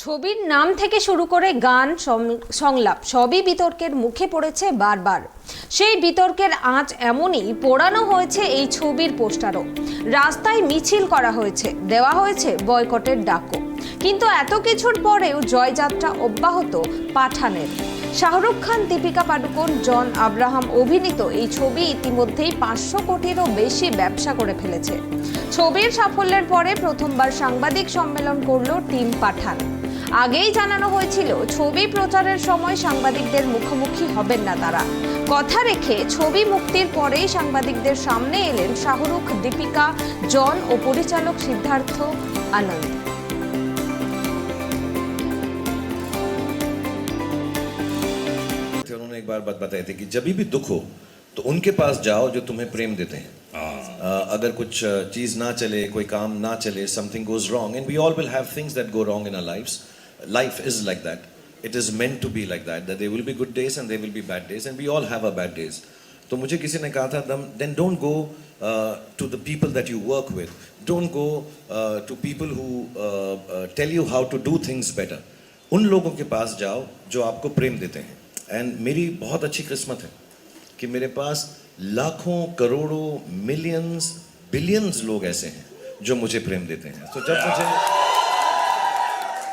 ছবির নাম থেকে শুরু করে গান সংলাপ সবই বিতর্কের মুখে পড়েছে বারবার। সেই বিতর্কের আঁচ এমনই পোড়ানো হয়েছে এই ছবির পোস্টারও। রাস্তায় মিছিল করা হয়েছে, দেওয়া হয়েছে বয়কটের ডাকও। কিন্তু এত কিছুর পরেও জয়যাত্রা অব্যাহত পাঠানের। শাহরুখ খান, দীপিকা পাডুকোন, জন আব্রাহাম অভিনীত এই ছবি ইতিমধ্যেই 500 কোটিরও বেশি ব্যবসা করে ফেলেছে। ছবির সাফল্যের পরে প্রথমবার সাংবাদিক সম্মেলন করল টিম পাঠান। আগেই জানানো হয়েছিল ছবি প্রচারের সময় সাংবাদিকদের মুখোমুখি হবেন না তারা। কথা রেখে ছবি মুক্তির পরেই সাংবাদিকদের সামনে এলেন শাহরুখ, দীপিকা, জন ও পরিচালক সিদ্ধার্থ আনন্দ। उन्होंने एक बार बात बताई थी कि जब भी दुख हो तो उनके पास जाओ जो तुम्हें प्रेम देते हैं। अगर कुछ चीज ना चले, कोई काम ना चले, something goes wrong, and we all will have things that go wrong in our lives. Life is like that. It is meant to be like that. That there will be good days and there will be bad days, and we all have our bad days. तो मुझे किसी ने कहा था, then don't go to the people that you work with. Don't go to people who tell you how to do things better. उन लोगों के पास जाओ जो आपको प्रेम देते हैं. एंड मेरी बहुत अच्छी किस्मत है कि मेरे पास लाखों, करोड़ों, मिलियंस, बिलियंस लोग ऐसे हैं जो मुझे प्रेम देते हैं. तो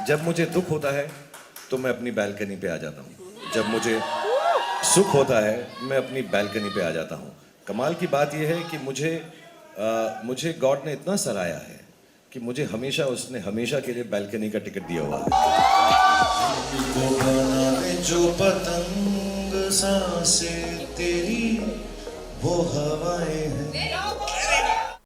जब मुझे दुख होता है तो मैं अपनी बैल्कनी पे आ जाता हूँ. जब मुझे सुख होता है मैं अपनी बैल्कनी पे आ जाता हूँ. कमाल की बात यह है कि मुझे गॉड ने इतना सराहा है कि मुझे उसने हमेशा के लिए बैल्कनी का टिकट दिया हुआ है. जो पतंग सांसें तेरी वो हवाएं हैं.